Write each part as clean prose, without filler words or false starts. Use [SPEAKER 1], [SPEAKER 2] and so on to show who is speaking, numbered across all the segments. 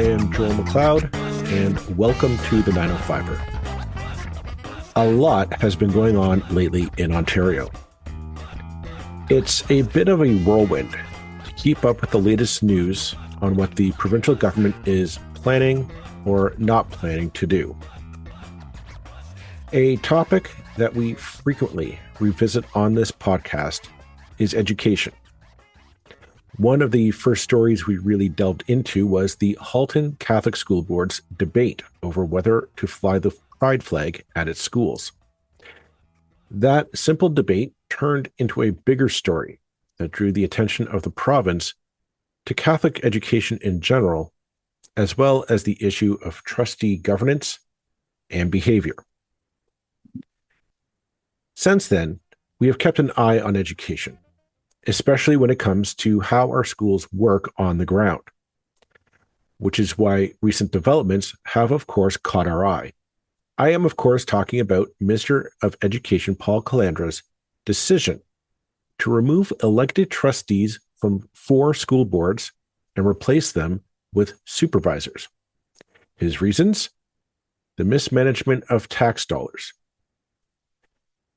[SPEAKER 1] am Joel McLeod, and welcome to the 905er. A lot has been going on lately in Ontario. It's a bit of a whirlwind to keep up with the latest news on what the provincial government is planning or not planning to do. A topic that we frequently revisit on this podcast is education. One of the first stories we really delved into was the Halton Catholic School Board's debate over whether to fly the pride flag at its schools. That simple debate turned into a bigger story that drew the attention of the province to Catholic education in general, as well as the issue of trustee governance and behavior. Since then, we have kept an eye on education, especially when it comes to how our schools work on the ground, which is why recent developments have, of course, caught our eye. I am, of course, talking about Minister of Education Paul Calandra's decision to remove elected trustees from 4 school boards and replace them with supervisors. His reasons? The mismanagement of tax dollars.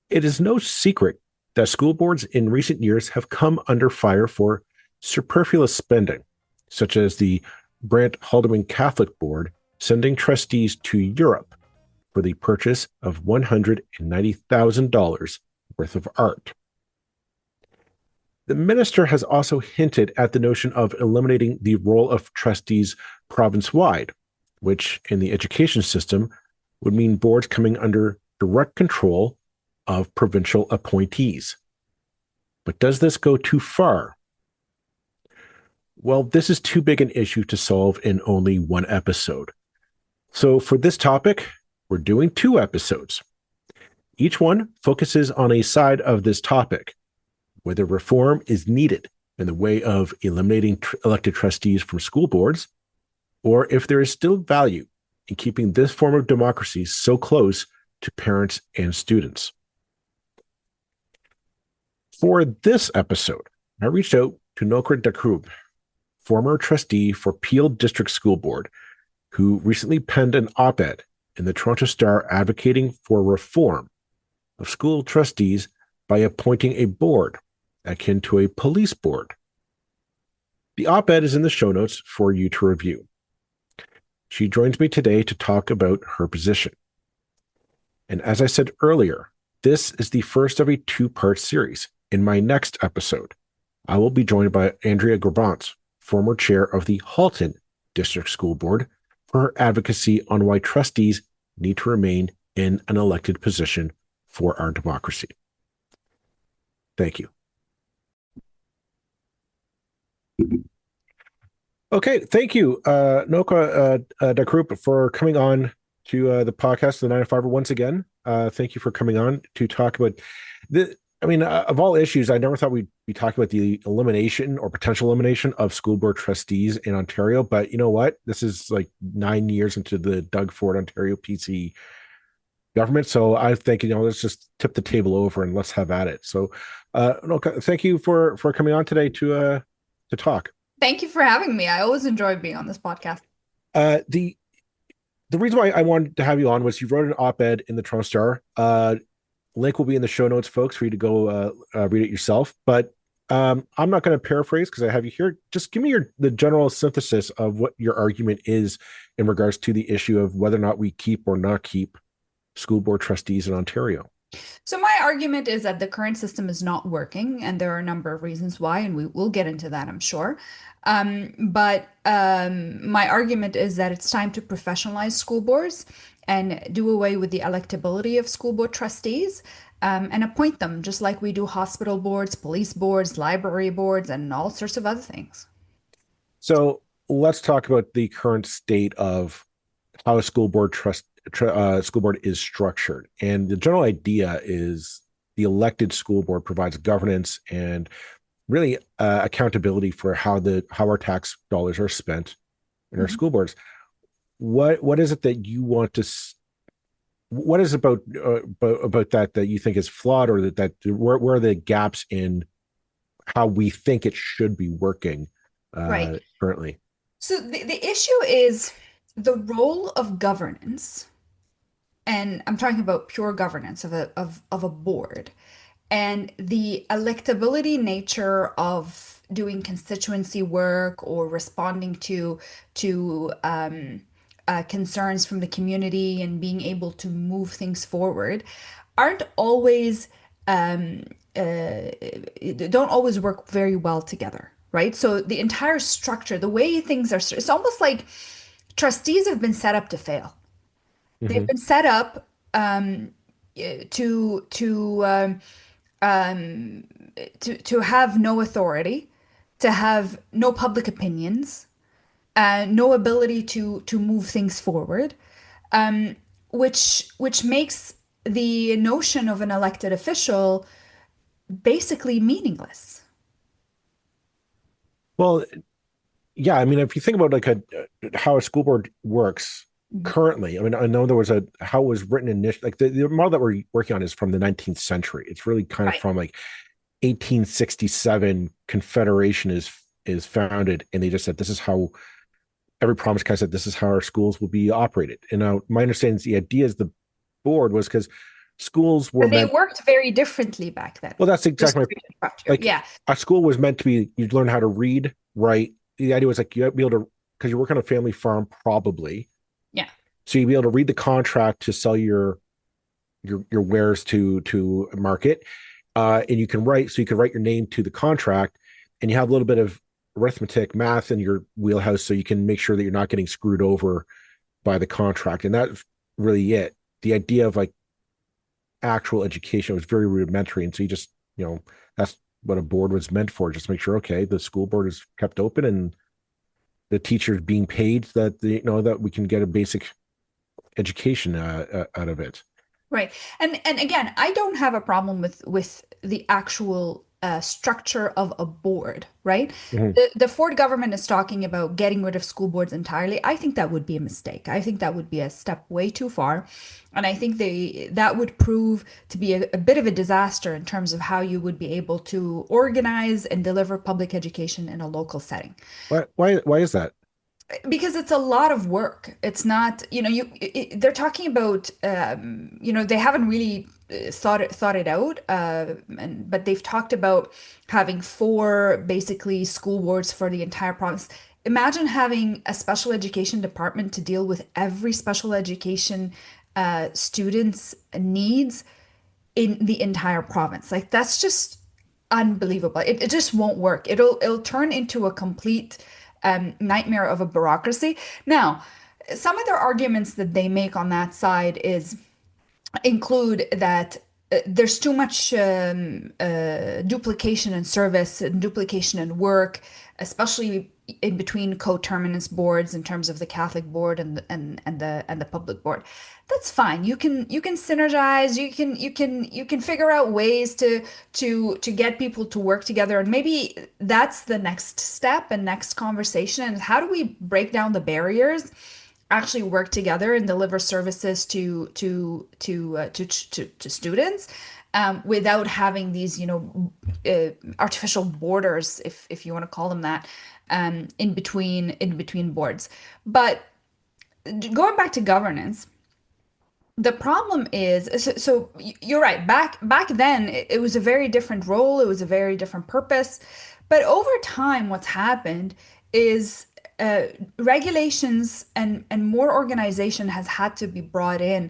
[SPEAKER 1] It is no secret that school boards in recent years have come under fire for superfluous spending, such as the Brant Haldeman Catholic Board sending trustees to Europe for the purchase of $190,000 worth of art. The minister has also hinted at the notion of eliminating the role of trustees province-wide, which in the education system would mean boards coming under direct control of provincial appointees. But does this go too far? Well, this is too big an issue to solve in only one episode. So for this topic, we're doing 2 episodes. Each one focuses on a side of this topic, whether reform is needed in the way of eliminating elected trustees from school boards, or if there is still value in keeping this form of democracy so close to parents and students. For this episode, I reached out to Nokha Dakroub, former trustee for Peel District School Board, who recently penned an op-ed in the Toronto Star advocating for reform of school trustees by appointing a board akin to a police board. The op-ed is in the show notes for you to review. She joins me today to talk about her position. And as I said earlier, this is the first of a 2-part series. In my next episode, I will be joined by Andrea Grabant, former chair of the Halton District School Board, for her advocacy on why trustees need to remain in an elected position for our democracy. Thank you. Okay, thank you, Nokha Dakroub, for coming on to the podcast, the 905er, once again. Thank you for coming on to talk about the. I mean, of all issues, I never thought we'd be talking about the elimination or potential elimination of school board trustees in Ontario. But you know what? This is like 9 years into the Doug Ford Ontario PC government. So I think, let's just tip the table over and let's have at it. So, Nokha, thank you for coming on today to talk.
[SPEAKER 2] Thank you for having me. I always enjoy being on this podcast.
[SPEAKER 1] The reason why I wanted to have you on was you wrote an op-ed in the Toronto Star. Link will be in the show notes, folks, for you to go read it yourself. But I'm not going to paraphrase because I have you here. Just give me the general synthesis of what your argument is in regards to the issue of whether or not we keep or not keep school board trustees in Ontario.
[SPEAKER 2] So my argument is that the current system is not working, and there are a number of reasons why, and we will get into that, I'm sure. But my argument is that it's time to professionalize school boards and do away with the electability of school board trustees and appoint them just like we do hospital boards, police boards, library boards, and all sorts of other things.
[SPEAKER 1] So let's talk about the current state of how a school board school board is structured. And the general idea is the elected school board provides governance and really accountability for how our tax dollars are spent in our school boards. What is it that you want to? What is about that you think is flawed, or where are the gaps in how we think it should be working
[SPEAKER 2] Right.
[SPEAKER 1] currently?
[SPEAKER 2] So the issue is the role of governance, and I'm talking about pure governance of a board, and the electability nature of doing constituency work or responding to concerns from the community and being able to move things forward aren't always um, uh, don't always work very well together, right? So the entire structure, the way things are, it's almost like trustees have been set up to fail. They've
[SPEAKER 1] Hmm.
[SPEAKER 2] been set up um, to have no authority, to have no public opinions, no ability to move things forward, um, which makes the notion of an elected official basically meaningless.
[SPEAKER 1] Well, yeah, I mean, if you think about like a how a school board works
[SPEAKER 2] Mhm.
[SPEAKER 1] currently, I mean, I know there was a how it was written initially. Like the model that we're working on is from the 19th century. It's really kind of
[SPEAKER 2] Right.
[SPEAKER 1] from like 1867. Confederation is founded, and they just said this is how every promise kind of said this is how our schools will be operated. And my understanding is the idea is the board was because schools were
[SPEAKER 2] But they
[SPEAKER 1] meant.
[SPEAKER 2] worked very differently back then.
[SPEAKER 1] Well, that's
[SPEAKER 2] Just
[SPEAKER 1] exactly my
[SPEAKER 2] structure.
[SPEAKER 1] like
[SPEAKER 2] Yeah.
[SPEAKER 1] a school was meant to be you'd learn how to read, write. The idea was like you'd be able to because you work on a family farm probably,
[SPEAKER 2] Yeah.
[SPEAKER 1] so you'd be able to read the contract to sell your wares to market, and you can write so you can write your name to the contract, and you have a little bit of arithmetic math in your wheelhouse so you can make sure that you're not getting screwed over by the contract, and that's really it. The idea of like actual education was very rudimentary, and so you just that's what a board was meant for. Just make sure, okay, the school board is kept open and the teachers being paid that that we can get a basic education out of it.
[SPEAKER 2] Right. And again, I don't have a problem with the actual structure of a board, right?
[SPEAKER 1] Mhm.
[SPEAKER 2] The Ford government is talking about getting rid of school boards entirely. I think that would be a mistake. I think that would be a step way too far. And I think that would prove to be a bit of a disaster in terms of how you would be able to organize and deliver public education in a local setting.
[SPEAKER 1] Why is that?
[SPEAKER 2] Because it's a lot of work. It's not, they're talking about, they haven't really thought it out, but they've talked about having four basically school boards for the entire province. Imagine having a special education department to deal with every special education student's needs in the entire province. Like that's just unbelievable. It just won't work. It'll turn into a complete nightmare of a bureaucracy. Now, some of their arguments that they make on that side is include that there's too much duplication in service and duplication in work, especially in between coterminous boards in terms of the Catholic board and the public board. That's fine. You can synergize. You can figure out ways to get people to work together, and maybe that's the next step and next conversation. And how do we break down the barriers? Actually work together and deliver services to students without having these artificial borders, if you want to call them that, in between boards. But going back to governance, the problem is, so you're right. Back then, it was a very different role. It was a very different purpose. But over time, what's happened is regulations and more organization has had to be brought in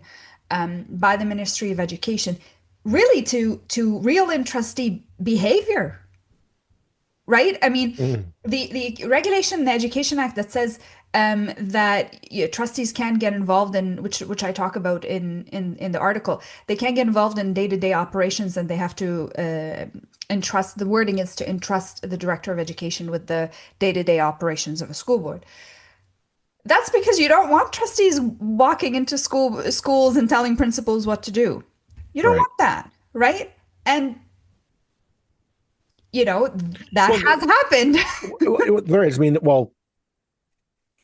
[SPEAKER 2] by the Ministry of Education, really to reel in trustee behavior, right? I mean,
[SPEAKER 1] Mhm.
[SPEAKER 2] the regulation in the Education Act that says that trustees can get involved in which I talk about in the article. They can get involved in day-to-day operations, and they have to entrust. The wording is to entrust the director of education with the day-to-day operations of a school board. That's because you don't want trustees walking into schools and telling principals what to do. You don't
[SPEAKER 1] Right.
[SPEAKER 2] want that, right? And you know that
[SPEAKER 1] Well,
[SPEAKER 2] has happened.
[SPEAKER 1] there is. I mean, well,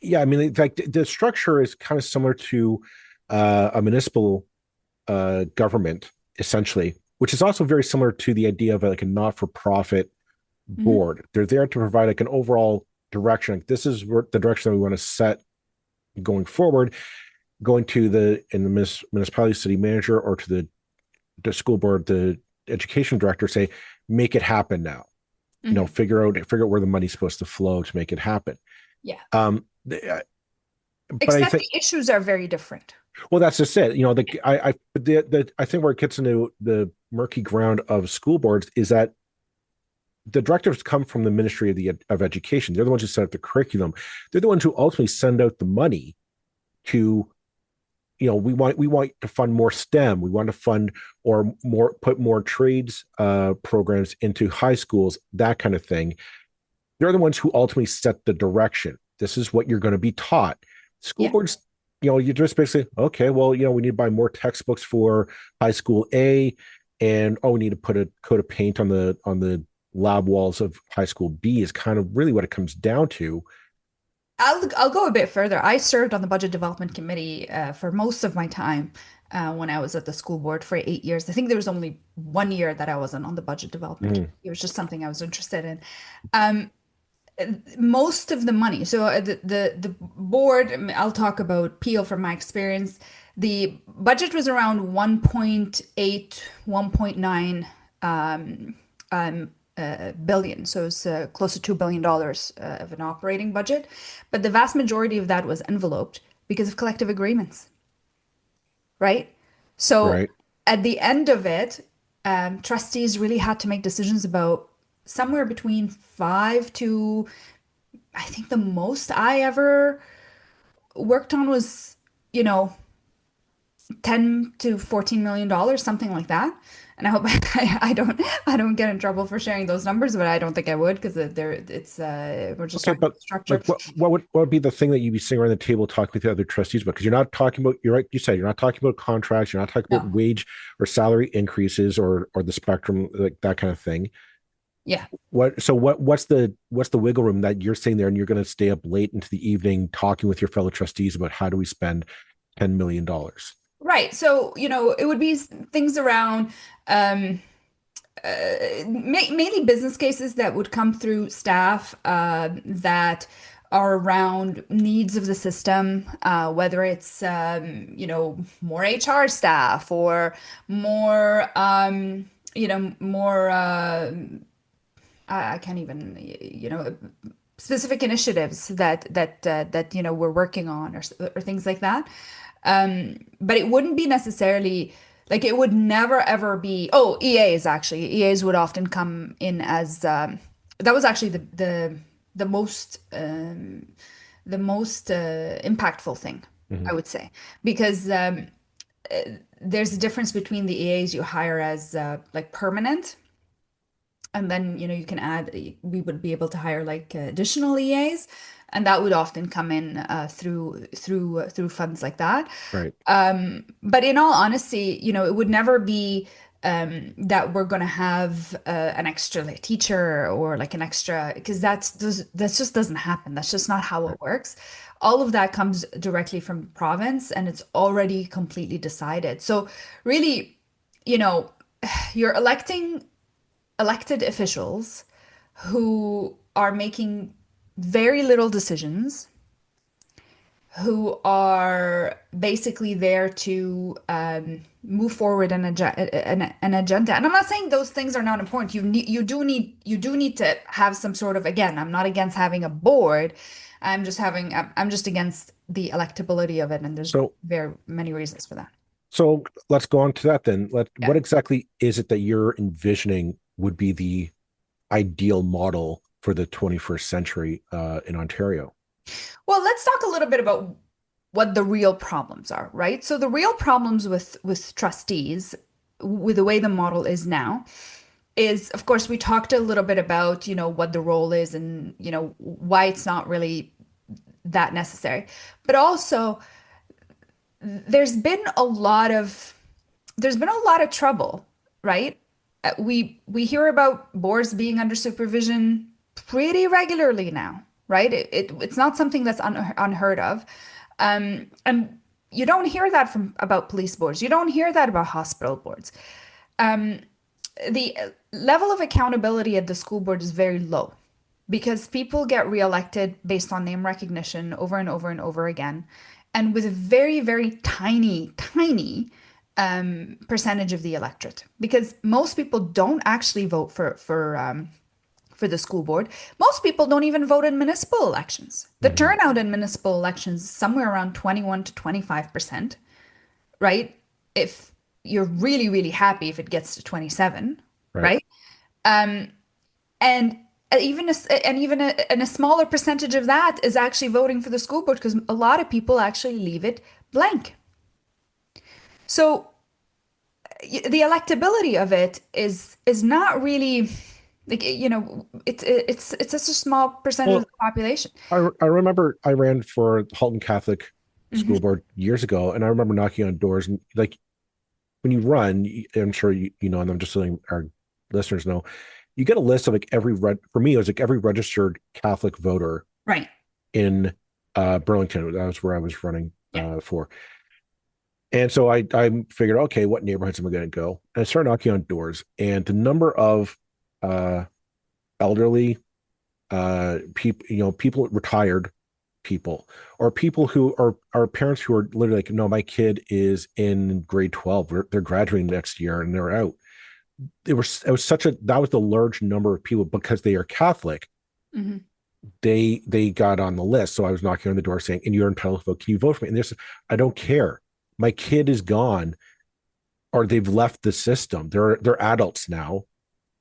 [SPEAKER 1] yeah. I mean, in fact, the structure is kind of similar to a municipal government, essentially, which is also very similar to the idea of like a not-for-profit
[SPEAKER 2] Mhm.
[SPEAKER 1] board. They're there to provide like an overall. direction. Like, this is the direction that we want to set going forward. Going to the municipality city manager or to the school board, the education director, say, make it happen now.
[SPEAKER 2] Mhm.
[SPEAKER 1] Figure out where the money's supposed to flow to make it happen.
[SPEAKER 2] Yeah.
[SPEAKER 1] But I
[SPEAKER 2] Except
[SPEAKER 1] think,
[SPEAKER 2] the issues are very different.
[SPEAKER 1] well, that's just it. I think where it gets into the murky ground of school boards is that the directives come from the Ministry of Education. They're the ones who set up the curriculum. They're the ones who ultimately send out the money to, we want to fund more STEM. We want to fund or put more trades programs into high schools, that kind of thing. They're the ones who ultimately set the direction. This is what you're going to be taught. School
[SPEAKER 2] Yeah.
[SPEAKER 1] boards, you just basically, okay, well, we need to buy more textbooks for high school A, and we need to put a coat of paint on the lab walls of high school B, is kind of really what it comes down to.
[SPEAKER 2] I'll go a bit further. I served on the budget development committee for most of my time when I was at the school board for 8 years. I think there was only 1 year that I wasn't on the budget development
[SPEAKER 1] Mm,
[SPEAKER 2] committee. It was just something I was interested in. Um, Most of the money, so the board, I'll talk about Peel from my experience. The budget was around 1.8, 1.9 billion. So it's close to $2 billion of an operating budget. But the vast majority of that was enveloped because of collective agreements, right? So
[SPEAKER 1] right.
[SPEAKER 2] at the end of it, trustees really had to make decisions about somewhere between five to, I think the most I ever worked on was, you know, 10 to 14 million dollars, something like that. And I hope I don't get in trouble for sharing those numbers, but I don't think I would because we're just
[SPEAKER 1] Okay,
[SPEAKER 2] talking
[SPEAKER 1] but
[SPEAKER 2] about structure.
[SPEAKER 1] like, what would be the thing that you'd be sitting around the table talking with the other trustees about? Because you're not talking about, you're right, you said you're not talking about contracts, you're not talking about
[SPEAKER 2] No.
[SPEAKER 1] wage or salary increases or the spectrum, like that kind of thing.
[SPEAKER 2] Yeah.
[SPEAKER 1] What's the wiggle room that you're sitting there and you're going to stay up late into the evening talking with your fellow trustees about how do we spend $10 million?
[SPEAKER 2] Right. So, it would be things around um mainly business cases that would come through staff that are around needs of the system, whether it's more HR staff or more more I can't even specific initiatives that we're working on or things like that. But it wouldn't be necessarily like it would never ever be. Oh, EAs actually. EAs would often come in as that was actually the most impactful thing,
[SPEAKER 1] Mm-hmm.
[SPEAKER 2] I would say, because there's a difference between the EAs you hire as like permanent, and then you can add. We would be able to hire like additional EAs, and that would often come in through funds like that.
[SPEAKER 1] Right.
[SPEAKER 2] But in all honesty, it would never be that we're going to have an extra like, teacher or like an extra, because that just doesn't happen. That's just not how
[SPEAKER 1] Right.
[SPEAKER 2] it works. All of that comes directly from the province, and it's already completely decided. So really, you know, you're elected officials who are making very little decisions, who are basically there to move forward an agenda. And I'm not saying those things are not important. You do need to have some sort of, again, I'm not against having a board. I'm just against the electability of it, and there's
[SPEAKER 1] So
[SPEAKER 2] very many reasons for that.
[SPEAKER 1] So let's go on to that then.
[SPEAKER 2] Yeah.
[SPEAKER 1] What exactly is it that you're envisioning would be the ideal model for the 21st century in Ontario?
[SPEAKER 2] Well, let's talk a little bit about what the real problems are, right? So the real problems with trustees, with the way the model is now, is of course we talked a little bit about, what the role is and, why it's not really that necessary. But also there's been a lot of trouble, right? We hear about boards being under supervision pretty regularly now, right? It's not something that's unheard of. And you don't hear that from about police boards. You don't hear that about hospital boards. The level of accountability at the school board is very low, because people get reelected based on name recognition over and over and over again, and with a very, very tiny, tiny percentage of the electorate. Because most people don't actually vote for the school board. Most people don't even vote in municipal elections. The
[SPEAKER 1] Mhm.
[SPEAKER 2] turnout in municipal elections is somewhere around 21 to 25%, right? If you're really, really happy if it gets to 27,
[SPEAKER 1] Right.
[SPEAKER 2] right? Um, and and a smaller percentage of that is actually voting for the school board because a lot of people actually leave it blank. So the electability of it is not really like it's such a small percentage of
[SPEAKER 1] Well,
[SPEAKER 2] the population.
[SPEAKER 1] I remember I ran for Halton Catholic
[SPEAKER 2] Hmm.
[SPEAKER 1] School Board years ago, and I remember knocking on doors and like when you run, I'm sure you know, and I'm just letting our listeners know, you get a list of like for me, it was like every registered Catholic voter
[SPEAKER 2] Right.
[SPEAKER 1] in Burlington. That was where I was running
[SPEAKER 2] Yeah.
[SPEAKER 1] for. And so I figured, okay, what neighborhoods am I going to go? And I started knocking on doors, and the number of uh, elderly people, people retired people, or people who are parents who are literally like, no, my kid is in grade 12, they're graduating next year, and they're out. It was such a that was the large number of people because they are Catholic.
[SPEAKER 2] Hmm.
[SPEAKER 1] They got on the list. So I was knocking on the door saying, and you're entitled to vote, can you vote for me? And there's, I don't care, my kid is gone, or they've left the system, they're adults now.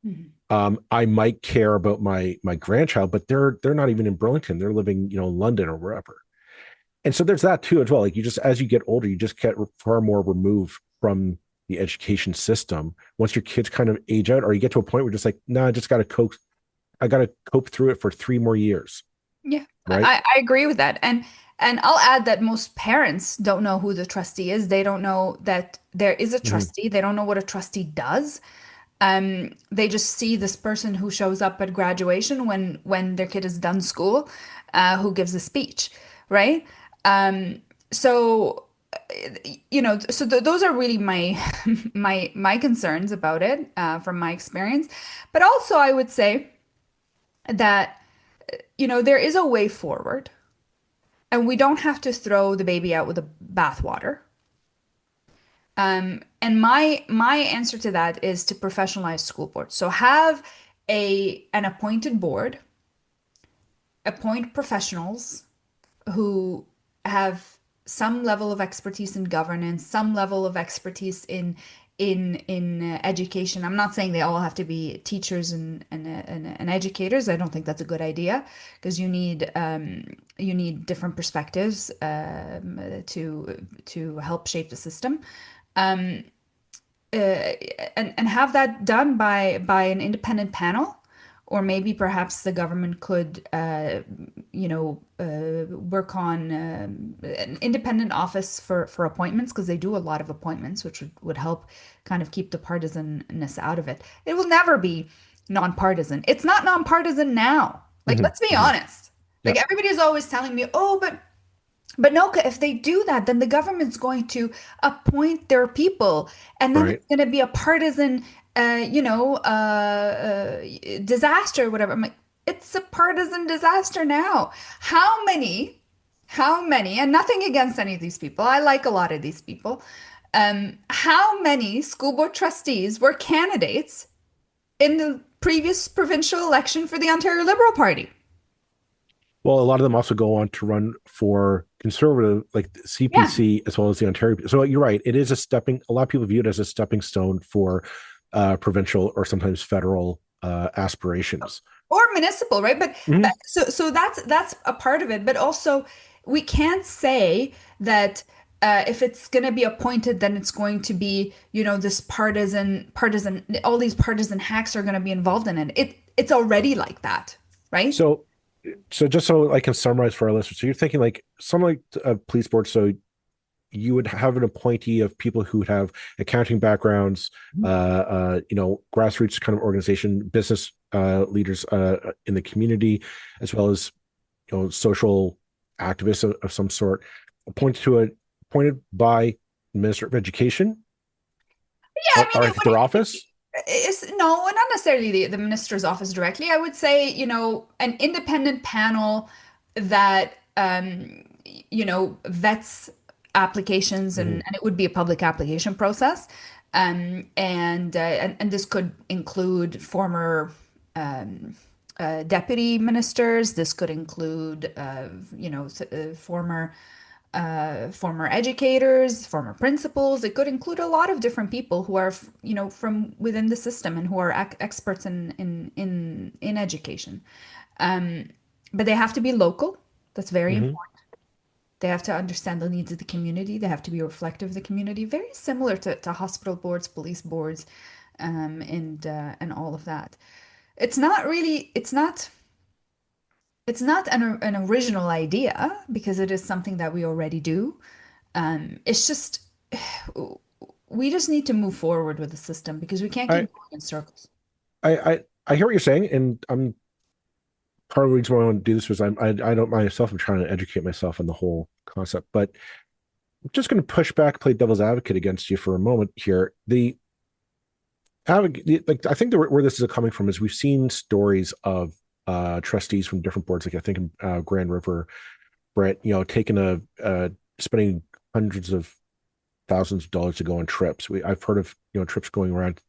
[SPEAKER 2] Hmm.
[SPEAKER 1] I might care about my grandchild, but they're not even in Burlington, they're living, in London or wherever. And so there's that too as well. Like, you just, as you get older, you just get far more removed from the education system once your kids kind of age out, or you get to a point where you're just like, nah, I gotta cope through it for 3 more years.
[SPEAKER 2] Yeah,
[SPEAKER 1] Right.
[SPEAKER 2] I agree with that. And I'll add that most parents don't know who the trustee is. They don't know that there is a
[SPEAKER 1] Mhm.
[SPEAKER 2] trustee. They don't know what a trustee does. They just see this person who shows up at graduation when their kid is done school, who gives a speech, right? Um, so so those are really my my concerns about it from my experience. But also, I would say that there is a way forward, and we don't have to throw the baby out with the bathwater. And my answer to that is to professionalize school boards. So have an appointed board, appoint professionals who have some level of expertise in governance, some level of expertise in education. I'm not saying they all have to be teachers and educators. I don't think that's a good idea because you need different perspectives to help shape the system. Um, and have that done by an independent panel, or maybe perhaps the government could work on an independent office for appointments because they do a lot of appointments, which would help kind of keep the partisanness out of it. It will never be nonpartisan. It's not nonpartisan now. Like,
[SPEAKER 1] Mhm.
[SPEAKER 2] let's be
[SPEAKER 1] Mhm.
[SPEAKER 2] honest.
[SPEAKER 1] Yeah.
[SPEAKER 2] Like, everybody's always telling me, oh, but Nokha, if they do that, then the government's going to appoint their people, and then
[SPEAKER 1] Right.
[SPEAKER 2] it's going to be a partisan, disaster, whatever. I'm like, it's a partisan disaster now. How many, and nothing against any of these people. I like a lot of these people. How many school board trustees were candidates in the previous provincial election for the Ontario Liberal Party?
[SPEAKER 1] Well, a lot of them also go on to run for conservative, like the
[SPEAKER 2] Yeah.
[SPEAKER 1] CPC, as well as the Ontario. So you're right. It is a lot of people view it as a stepping stone for provincial or sometimes federal aspirations.
[SPEAKER 2] Or municipal, right? But
[SPEAKER 1] Mhm.
[SPEAKER 2] so that's a part of it. But also, we can't say that if it's going to be appointed, then it's going to be, this partisan. All these partisan hacks are going to be involved in it. It's already like that, right?
[SPEAKER 1] So, so just so I can summarize for our listeners, so you're thinking like something like a police board. So you would have an appointee of people who have accounting backgrounds, grassroots kind of organization, business leaders in the community, as well as social activists of some sort, appointed by Minister of Education,
[SPEAKER 2] Yeah, I mean,
[SPEAKER 1] or I think their office.
[SPEAKER 2] It's no, not necessarily the minister's office directly. I would say, an independent panel that vets applications,
[SPEAKER 1] Mhm.
[SPEAKER 2] and it would be a public application process. And this could include former um, deputy ministers. This could include former educators, former principals. It could include a lot of different people who are, from within the system and who are experts in education. Um, but they have to be local. That's very
[SPEAKER 1] Mhm.
[SPEAKER 2] important. They have to understand the needs of the community. They have to be reflective of the community, very similar to hospital boards, police boards, and all of that. It's not really, it's not an original idea because it is something that we already do. It's just we just need to move forward with the system because we can't
[SPEAKER 1] I,
[SPEAKER 2] keep going in circles.
[SPEAKER 1] I hear what you're saying, and I'm part of the reason why I want to do this was I don't myself. I'm trying to educate myself on the whole concept, but I'm just going to push back, play devil's advocate against you for a moment here. Like I think where this is coming from is we've seen stories of trustees from different boards, like I think in Grand River, Brett, taking spending hundreds of thousands of dollars to go on trips. I've heard of trips going around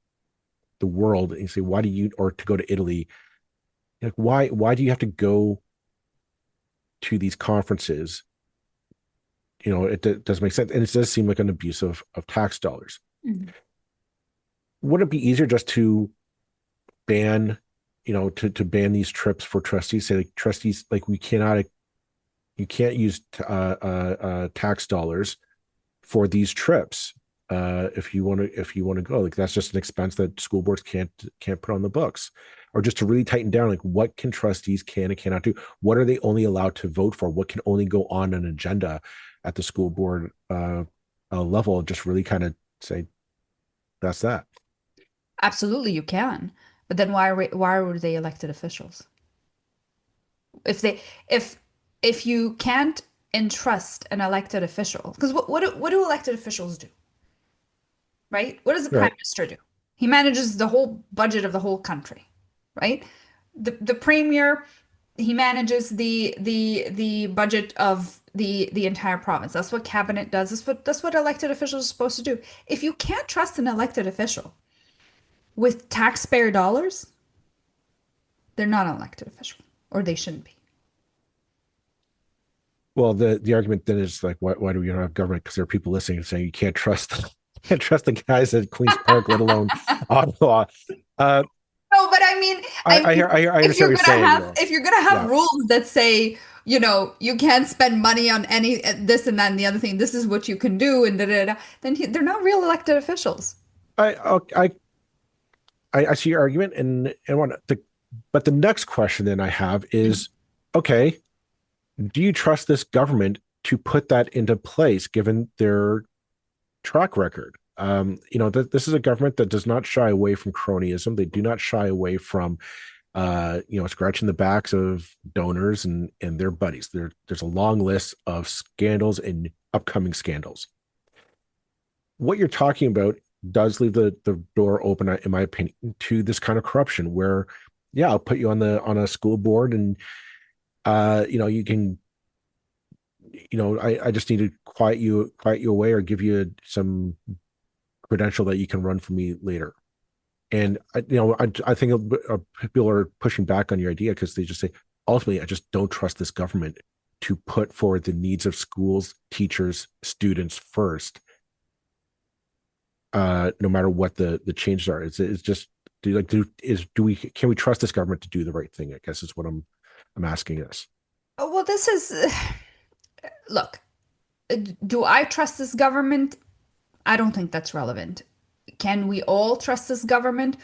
[SPEAKER 1] the world, and you say, why do you, or to go to Italy, like why do you have to go to these conferences? It doesn't make sense, and it does seem like an abuse of tax dollars.
[SPEAKER 2] Mhm.
[SPEAKER 1] Would it be easier just to ban, to ban these trips for trustees? Say like trustees, like you can't use tax dollars for these trips if you want to go. Like that's just an expense that school boards can't put on the books. Or just to really tighten down, like what can trustees can and cannot do? What are they only allowed to vote for? What can only go on an agenda at the school board level? Just really kind of say that's that.
[SPEAKER 2] Absolutely, you can. But then why were they elected officials? If they if if you can't entrust an elected official, because what do elected officials do, right? What does the prime
[SPEAKER 1] Right.
[SPEAKER 2] minister do? He manages the whole budget of the whole country, right? The premier, he manages the budget of the entire province. That's what cabinet does. That's what elected officials are supposed to do. If you can't trust an elected official with taxpayer dollars, they're not an elected official, or they shouldn't be.
[SPEAKER 1] Well, the argument then is like, why do we not have government? Because there are people listening and saying you can't trust can't trust the guys at Queens Park, let alone Ottawa. Uh,
[SPEAKER 2] No, but I mean,
[SPEAKER 1] I
[SPEAKER 2] if
[SPEAKER 1] understand what
[SPEAKER 2] you're
[SPEAKER 1] you're
[SPEAKER 2] gonna
[SPEAKER 1] saying,
[SPEAKER 2] have
[SPEAKER 1] though.
[SPEAKER 2] if you're gonna have
[SPEAKER 1] Yeah,
[SPEAKER 2] rules that say, you can't spend money on any this and that and the other thing, this is what you can do, and da, da, da, then they're not real elected officials.
[SPEAKER 1] I I I see your argument, and but the next question then I have is, okay, do you trust this government to put that into place given their track record? This is a government that does not shy away from cronyism. They do not shy away from scratching the backs of donors and their buddies. There's a long list of scandals and upcoming scandals. What you're talking about does leave the door open, in my opinion, to this kind of corruption where, yeah, I'll put you on a school board and you can, I just need to quiet you away or give you some credential that you can run for me later. And I think people are pushing back on your idea because they just say, ultimately, I just don't trust this government to put forward the needs of schools, teachers, students first, no matter what the changes are. It's just do we can we trust this government to do the right thing? I guess is what I'm asking us.
[SPEAKER 2] Oh, well, this is look, do I trust this government? I don't think that's relevant. Can we all trust this government?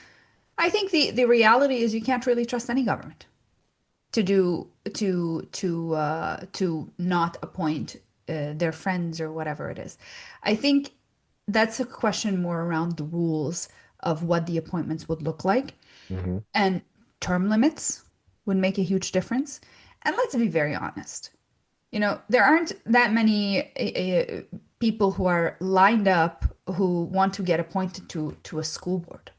[SPEAKER 2] I think the reality is you can't really trust any government to not appoint their friends or whatever it is. I think that's a question more around the rules of what the appointments would look like,
[SPEAKER 1] Mm-hmm.
[SPEAKER 2] and term limits would make a huge difference. And let's be very honest. There aren't that many people who are lined up who want to get appointed to a school board.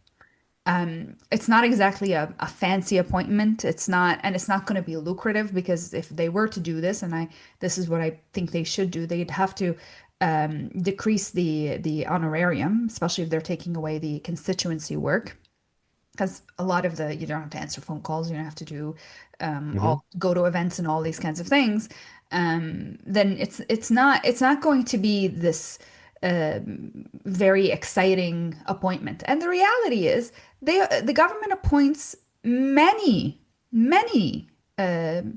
[SPEAKER 2] It's not exactly a fancy appointment. It's not going to be lucrative because if they were to do this, and this is what I think they should do, they'd have to decrease the honorarium, especially if they're taking away the constituency work. Because a lot of you don't have to answer phone calls, you don't have to do
[SPEAKER 1] Hmm.
[SPEAKER 2] all go to events and all these kinds of things. Then it's not going to be this very exciting appointment. And the reality is, the government appoints many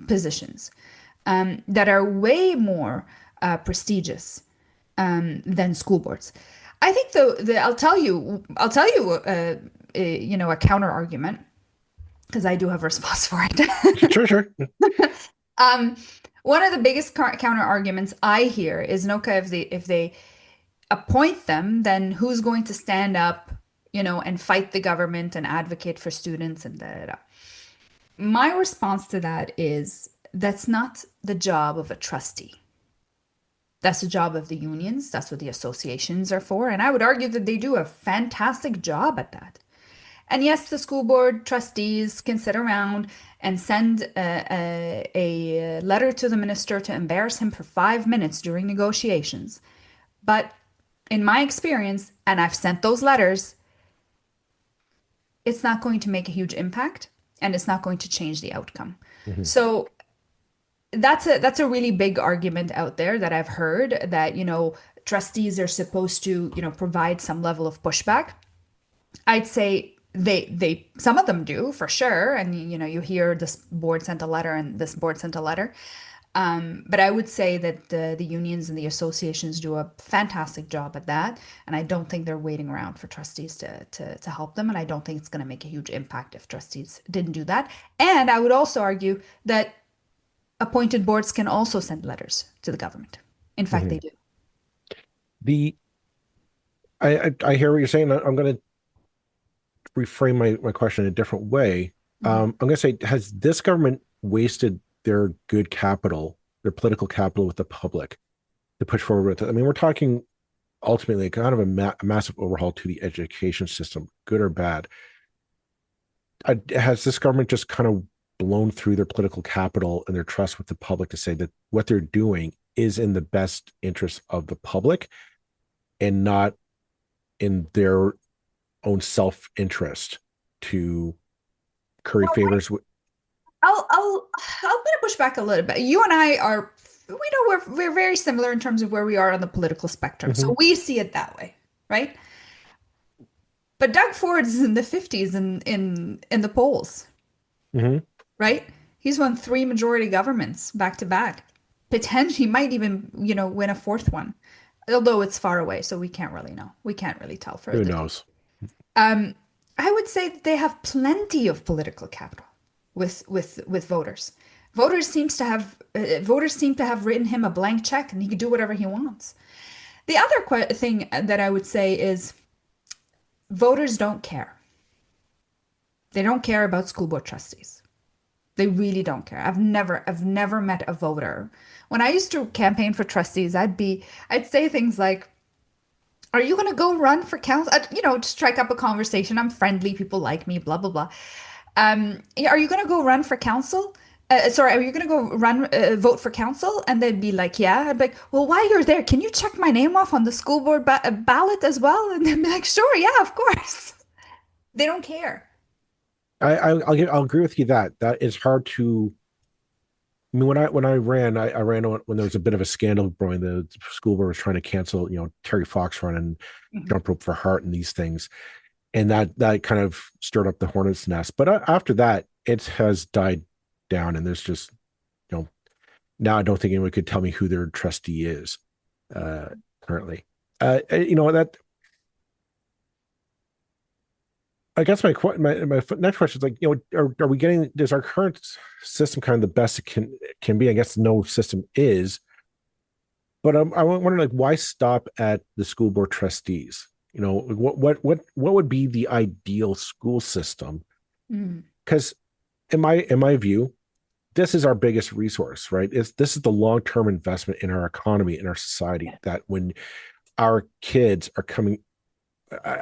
[SPEAKER 2] positions that are way more prestigious than school boards. I think I'll tell you, a counter argument because I do have a response for it.
[SPEAKER 1] Sure, sure.
[SPEAKER 2] Um, One of the biggest counter arguments I hear is Nokha, if they appoint them, then who's going to stand up, and fight the government and advocate for students and da da da. My response to that is that's not the job of a trustee. That's the job of the unions. That's what the associations are for. And I would argue that they do a fantastic job at that. And yes, the school board trustees can sit around and send a letter to the minister to embarrass him for 5 minutes during negotiations. But in my experience, and I've sent those letters, it's not going to make a huge impact and it's not going to change the outcome.
[SPEAKER 1] Hmm.
[SPEAKER 2] So that's a really big argument out there that I've heard that, trustees are supposed to, provide some level of pushback. I'd say they some of them do for sure. And you hear this board sent a letter and this board sent a letter. But I would say that the unions and the associations do a fantastic job at that. And I don't think they're waiting around for trustees to help them. And I don't think it's going to make a huge impact if trustees didn't do that. And I would also argue that appointed boards can also send letters to the government. In fact,
[SPEAKER 1] Hmm.
[SPEAKER 2] they do.
[SPEAKER 1] The I hear what you're saying. I'm going to reframe my question in a different way.
[SPEAKER 2] Mhm.
[SPEAKER 1] I'm going to say, has this government wasted their good capital, their political capital with the public to push forward with it? I mean, we're talking ultimately kind of a massive overhaul to the education system, good or bad. Has this government just kind of blown through their political capital and their trust with the public to say that what they're doing is in the best interest of the public and not in their own self-interest to curry
[SPEAKER 2] Well,
[SPEAKER 1] favors with?
[SPEAKER 2] I'll gonna push back a little bit. You and I are, we know we're very similar in terms of where we are on the political spectrum.
[SPEAKER 1] Hmm.
[SPEAKER 2] So we see it that way, right? But Doug Ford is in the 50s in the polls,
[SPEAKER 1] Hmm.
[SPEAKER 2] right? He's won three majority governments back to back. Potentially, he might even, win a fourth one. Although it's far away, so we can't really know. We can't really tell for
[SPEAKER 1] Who
[SPEAKER 2] the
[SPEAKER 1] knows?
[SPEAKER 2] Um, I would say that they have plenty of political capital with voters. Voters seem to have written him a blank check, and he can do whatever he wants. The other thing that I would say is voters don't care. They don't care about school board trustees. They really don't care. I've never met a voter. When I used to campaign for trustees, I'd say things like, "Are you going to go run for council?" To strike up a conversation. I'm friendly. People like me. Blah blah blah. Yeah, are you going to go run for council? Sorry, are you going to go vote for council? And they'd be like, yeah. I'd be like, well, while you're there, can you check my name off on the school board ballot as well? And they'd be like, sure, yeah, of course. They don't care.
[SPEAKER 1] I'll agree with you that is hard to. I mean, when I ran, I ran when there was a bit of a scandal brewing. The school board was trying to cancel, Terry Fox run and
[SPEAKER 2] Mhm.
[SPEAKER 1] jump rope for heart and these things, and that kind of stirred up the hornet's nest. But after that, it has died down, and there's just you know now I don't think anyone could tell me who their trustee is uh, currently. That I guess my next question is like, are we getting, is our current system kind of the best it can be? I guess no system is, but I wonder like why stop at the school board trustees? What would be the ideal school system?
[SPEAKER 2] Mm.
[SPEAKER 1] Because in my view, this is our biggest resource, right? This is the long-term investment in our economy, in our society,
[SPEAKER 2] Yeah.
[SPEAKER 1] that when our kids are coming,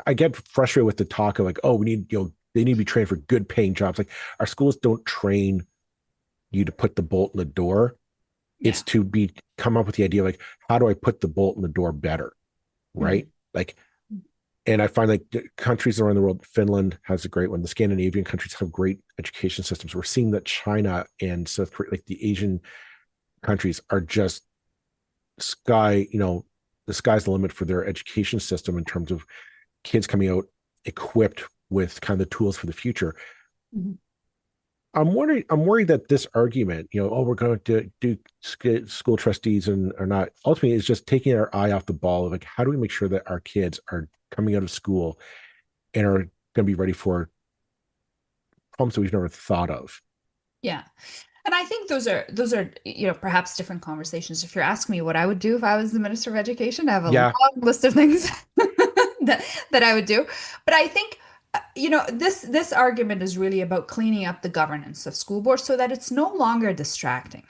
[SPEAKER 1] I get frustrated with the talk of like, oh, we need, they need to be trained for good paying jobs. Like our schools don't train you to put the bolt in the door. It's
[SPEAKER 2] Yeah.
[SPEAKER 1] to be come up with the idea like, how do I put the bolt in the door better?
[SPEAKER 2] Mhm.
[SPEAKER 1] Right. Like, and I find like countries around the world, Finland has a great one. The Scandinavian countries have great education systems. We're seeing that China and South Korea, like the Asian countries, are just the sky's the limit for their education system in terms of kids coming out equipped with kind of the tools for the future.
[SPEAKER 2] Mhm.
[SPEAKER 1] I'm worried that this argument, oh, we're going to do school trustees and or not, ultimately is just taking our eye off the ball of like, how do we make sure that our kids are coming out of school and are going to be ready for problems that we've never thought of?
[SPEAKER 2] Yeah. And I think those are, perhaps different conversations. If you're asking me what I would do if I was the Minister of Education, I have a long
[SPEAKER 1] Yeah.
[SPEAKER 2] list of things that I would do. But I think this argument is really about cleaning up the governance of school boards so that it's no longer distracting.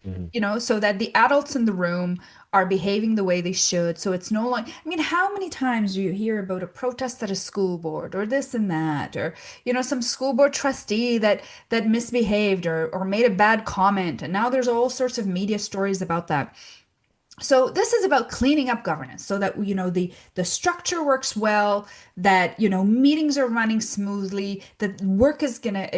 [SPEAKER 1] Mhm.
[SPEAKER 2] So that the adults in the room are behaving the way they should. So it's no longer, I mean, how many times do you hear about a protest at a school board or this and that, or, some school board trustee that misbehaved or made a bad comment. And now there's all sorts of media stories about that. So this is about cleaning up governance so that the structure works well, that meetings are running smoothly, that work is gonna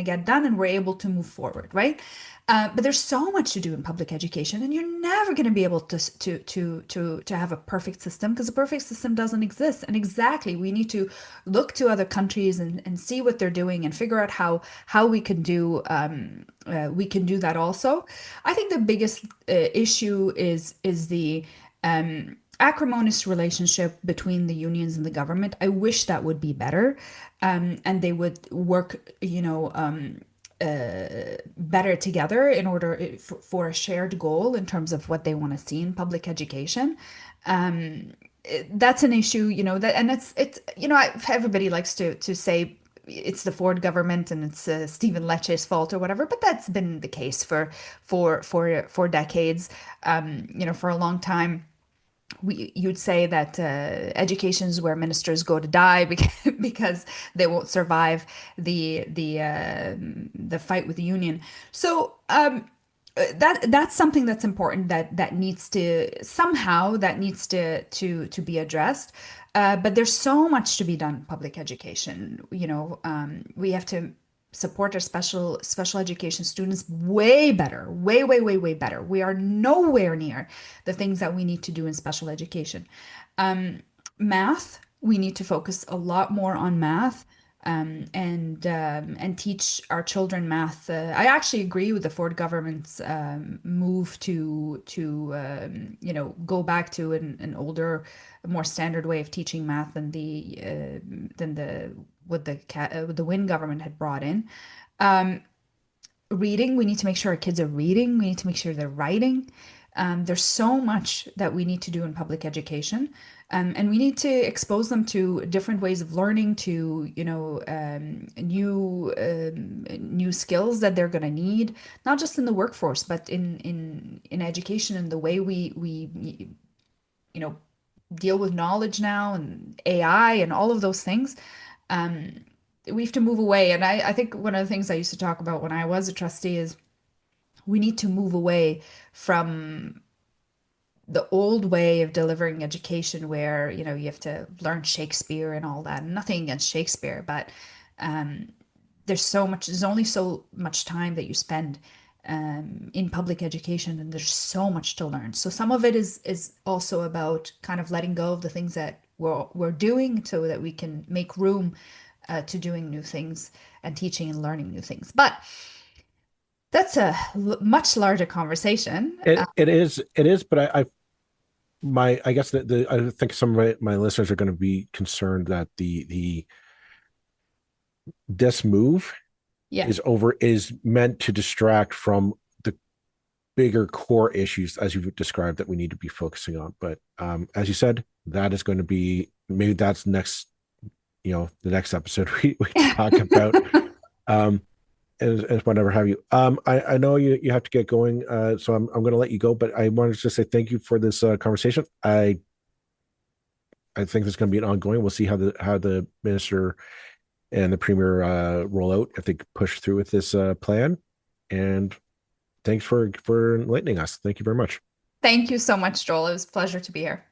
[SPEAKER 2] get done, and we're able to move forward, right? But there's so much to do in public education, and you're never going to be able to have a perfect system because a perfect system doesn't exist. And exactly, we need to look to other countries and see what they're doing and figure out how we can do that also. I think the biggest issue is the acrimonious relationship between the unions and the government. I wish that would be better, and they would work, better together in order for a shared goal in terms of what they want to see in public education. That's an issue, that, and it's everybody likes to say it's the Ford government and it's Stephen Lecce's fault or whatever, but that's been the case for decades, for a long time. You'd say that education is where ministers go to die because they won't survive the fight with the union. So that's something that's important that needs to somehow that needs to be addressed. But there's so much to be done in public education. We have to support our special education students way better, way better. We are nowhere near the things that we need to do in special education. Math, we need to focus a lot more on math, and teach our children math. I actually agree with the Ford government's move to go back to an older, more standard way of teaching math than the what the Win government had brought in. Reading, we need to make sure our kids are reading. We need to make sure they're writing. There's so much that we need to do in public education, and we need to expose them to different ways of learning, to new skills that they're going to need, not just in the workforce, but in education and the way we you know deal with knowledge now and AI and all of those things. Um, we have to move away, and I think one of the things I used to talk about when I was a trustee is we need to move away from the old way of delivering education where you have to learn Shakespeare and all that. Nothing against Shakespeare, but um, there's only so much time that you spend in public education, and there's so much to learn. So some of it is also about kind of letting go of the things that we're doing so that we can make room to doing new things and teaching and learning new things. But that's a much larger conversation.
[SPEAKER 1] It is, but I guess that I think some of my listeners are going to be concerned that the this move
[SPEAKER 2] Yeah.
[SPEAKER 1] is meant to distract from the bigger core issues as you've described that we need to be focusing on. But as you said, that is going to be maybe that's next, the next episode we talk about. Um, as whatever have you. I know you have to get going, so I'm going to let you go. But I wanted to just say thank you for this conversation. I think there's going to be an ongoing. We'll see how the minister and the Premier rollout if they push through with this plan. And thanks for enlightening us. Thank you very much.
[SPEAKER 2] Thank you so much, Joel. It was a pleasure to be here.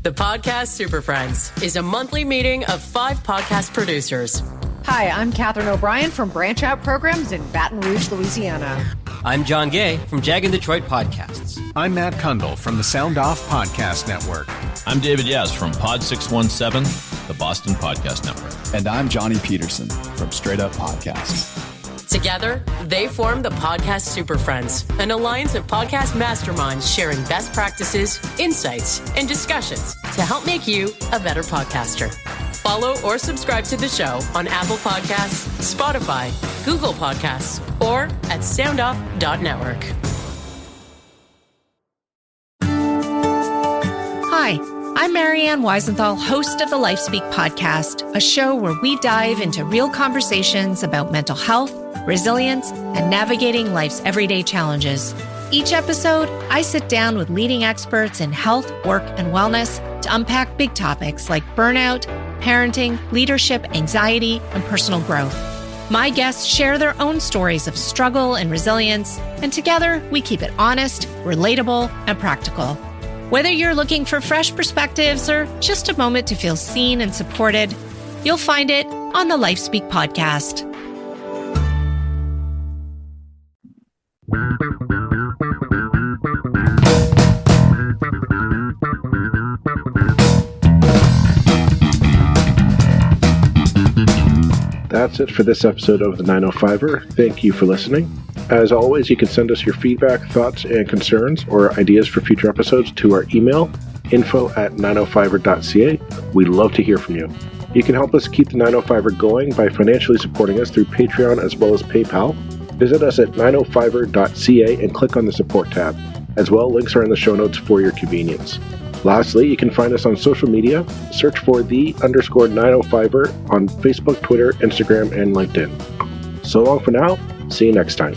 [SPEAKER 3] The Podcast Super Friends is a monthly meeting of 5 podcast producers.
[SPEAKER 4] Hi, I'm Catherine O'Brien from Branch Out Programs in Baton Rouge, Louisiana.
[SPEAKER 5] I'm John Gay from Jag and Detroit Podcasts.
[SPEAKER 6] I'm Matt Kundle from the Sound Off Podcast Network.
[SPEAKER 7] I'm David Yaz from Pod 617, the Boston Podcast Network.
[SPEAKER 8] And I'm Johnny Peterson from Straight Up Podcasts.
[SPEAKER 3] Together, they form the Podcast Super Friends, an alliance of podcast masterminds sharing best practices, insights, and discussions to help make you a better podcaster. Follow or subscribe to the show on Apple Podcasts, Spotify, Google Podcasts, or at soundoff.network.
[SPEAKER 9] Hi, I'm Marianne Weisenthal, host of the LifeSpeak podcast, a show where we dive into real conversations about mental health, resilience, and navigating life's everyday challenges. Each episode, I sit down with leading experts in health, work, and wellness to unpack big topics like burnout, parenting, leadership, anxiety, and personal growth. My guests share their own stories of struggle and resilience, and together we keep it honest, relatable, and practical. Whether you're looking for fresh perspectives or just a moment to feel seen and supported, you'll find it on the LifeSpeak podcast.
[SPEAKER 1] That's it for this episode of the 905er. Thank you for listening. As always, you can send us your feedback, thoughts, and concerns or ideas for future episodes to our email, info@905er.ca. We'd love to hear from you. You can help us keep the 905er going by financially supporting us through Patreon as well as PayPal. Visit us at 905er.ca and click on the support tab. As well, links are in the show notes for your convenience. Lastly, you can find us on social media. Search for _905er on Facebook, Twitter, Instagram, and LinkedIn. So long for now. See you next time.